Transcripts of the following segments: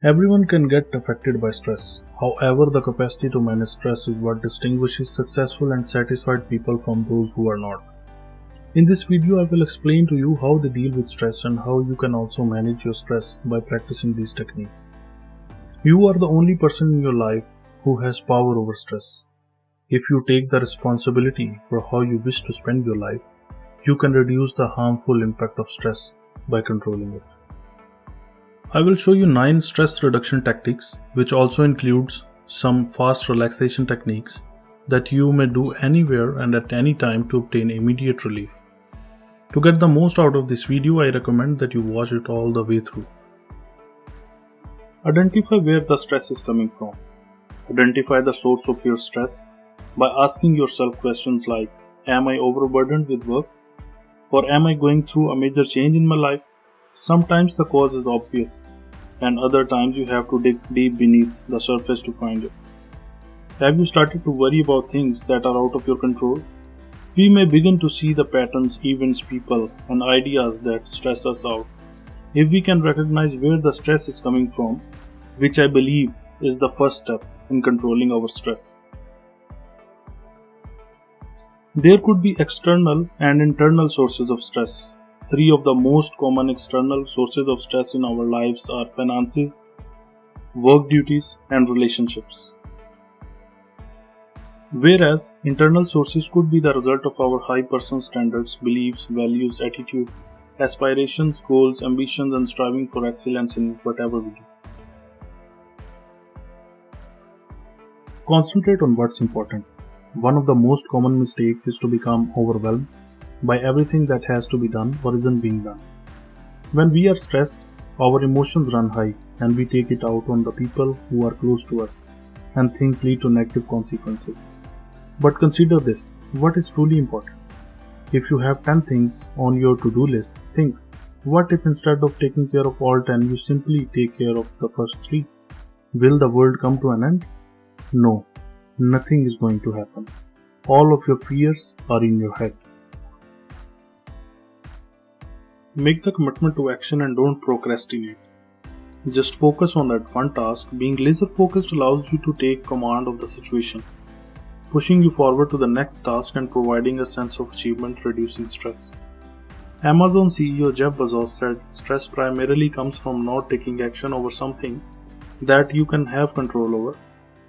Everyone can get affected by stress. However, the capacity to manage stress is what distinguishes successful and satisfied people from those who are not. In this video, I will explain to you how to deal with stress and how you can also manage your stress by practicing these techniques. You are the only person in your life who has power over stress. If you take the responsibility for how you wish to spend your life, you can reduce the harmful impact of stress by controlling it. I will show you 9 stress reduction tactics, which also includes some fast relaxation techniques that you may do anywhere and at any time to obtain immediate relief. To get the most out of this video, I recommend that you watch it all the way through. Identify where the stress is coming from. Identify the source of your stress by asking yourself questions like, am I overburdened with work? Or am I going through a major change in my life? Sometimes the cause is obvious, and other times you have to dig deep beneath the surface to find it. Have you started to worry about things that are out of your control? We may begin to see the patterns, events, people, and ideas that stress us out. If we can recognize where the stress is coming from, which I believe is the first step in controlling our stress. There could be external and internal sources of stress. 3 of the most common external sources of stress in our lives are finances, work duties, and relationships. Whereas internal sources could be the result of our high personal standards, beliefs, values, attitude, aspirations, goals, ambitions, and striving for excellence in whatever we do. Concentrate on what's important. One of the most common mistakes is to become overwhelmed by everything that has to be done or isn't being done. When we are stressed, our emotions run high and we take it out on the people who are close to us, and things lead to negative consequences. But consider this, what is truly important? If you have 10 things on your to-do list, think, what if instead of taking care of all 10, you simply take care of the first 3? Will the world come to an end? No, nothing is going to happen. All of your fears are in your head. Make the commitment to action and don't procrastinate. Just focus on that one task. Being laser focused allows you to take command of the situation, pushing you forward to the next task and providing a sense of achievement, reducing stress. Amazon CEO Jeff Bezos said, stress primarily comes from not taking action over something that you can have control over.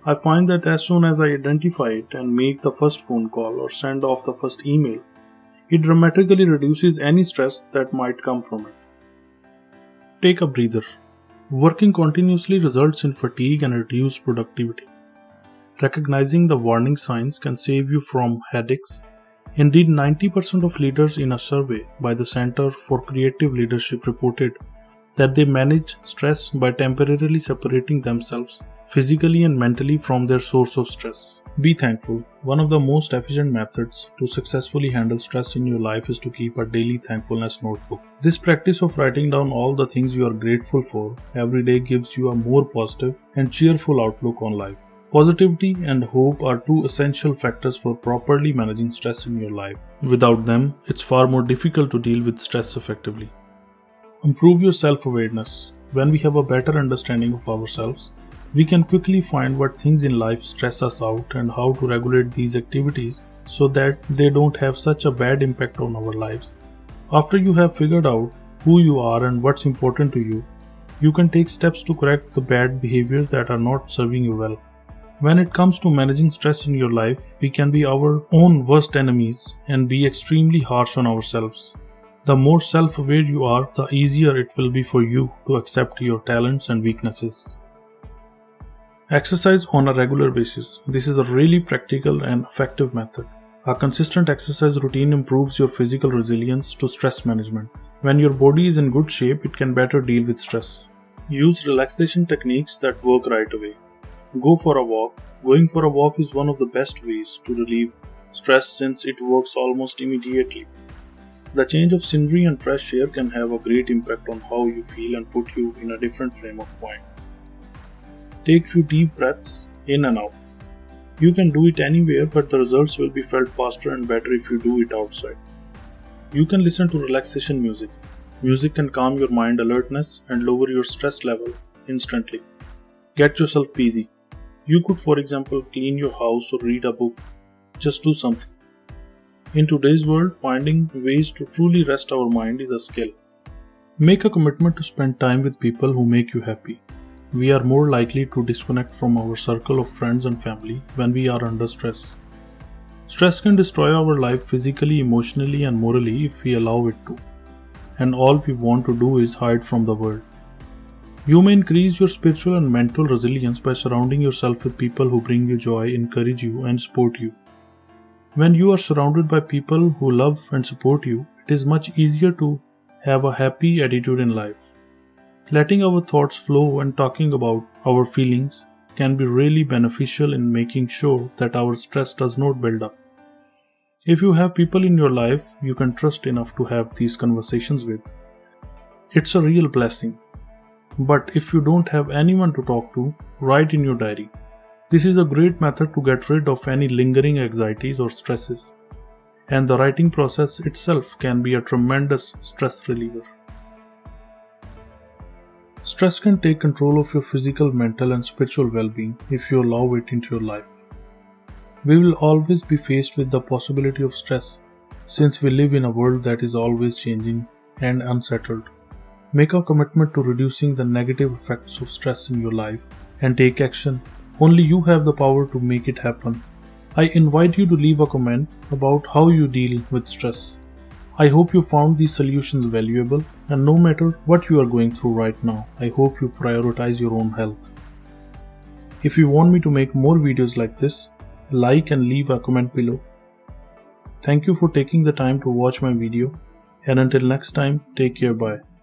I find that as soon as I identify it and make the first phone call or send off the first email, it dramatically reduces any stress that might come from it. Take a breather. Working continuously results in fatigue and reduced productivity. Recognizing the warning signs can save you from headaches. Indeed, 90% of leaders in a survey by the Center for Creative Leadership reported that they manage stress by temporarily separating themselves physically and mentally from their source of stress. Be thankful. One of the most efficient methods to successfully handle stress in your life is to keep a daily thankfulness notebook. This practice of writing down all the things you are grateful for every day gives you a more positive and cheerful outlook on life. Positivity and hope are 2 essential factors for properly managing stress in your life. Without them, it's far more difficult to deal with stress effectively. Improve your self-awareness. When we have a better understanding of ourselves, we can quickly find what things in life stress us out and how to regulate these activities so that they don't have such a bad impact on our lives. After you have figured out who you are and what's important to you, you can take steps to correct the bad behaviors that are not serving you well. When it comes to managing stress in your life, we can be our own worst enemies and be extremely harsh on ourselves. The more self-aware you are, the easier it will be for you to accept your talents and weaknesses. Exercise on a regular basis. This is a really practical and effective method. A consistent exercise routine improves your physical resilience to stress management. When your body is in good shape, it can better deal with stress. Use relaxation techniques that work right away. Go for a walk. Going for a walk is one of the best ways to relieve stress since it works almost immediately. The change of scenery and fresh air can have a great impact on how you feel and put you in a different frame of mind. Take few deep breaths in and out. You can do it anywhere, but the results will be felt faster and better if you do it outside. You can listen to relaxation music. Music can calm your mind alertness and lower your stress level instantly. Get yourself busy. You could, for example, clean your house or read a book. Just do something. In today's world, finding ways to truly rest our mind is a skill. Make a commitment to spend time with people who make you happy. We are more likely to disconnect from our circle of friends and family when we are under stress. Stress can destroy our life physically, emotionally, and morally if we allow it to. And all we want to do is hide from the world. You may increase your spiritual and mental resilience by surrounding yourself with people who bring you joy, encourage you, and support you. When you are surrounded by people who love and support you, it is much easier to have a happy attitude in life. Letting our thoughts flow and talking about our feelings can be really beneficial in making sure that our stress does not build up. If you have people in your life you can trust enough to have these conversations with, it's a real blessing. But if you don't have anyone to talk to, write in your diary. This is a great method to get rid of any lingering anxieties or stresses. And the writing process itself can be a tremendous stress reliever. Stress can take control of your physical, mental, and spiritual well-being if you allow it into your life. We will always be faced with the possibility of stress since we live in a world that is always changing and unsettled. Make a commitment to reducing the negative effects of stress in your life and take action. Only you have the power to make it happen. I invite you to leave a comment about how you deal with stress. I hope you found these solutions valuable, and no matter what you are going through right now, I hope you prioritize your own health. If you want me to make more videos like this, like and leave a comment below. Thank you for taking the time to watch my video, and until next time, take care, bye.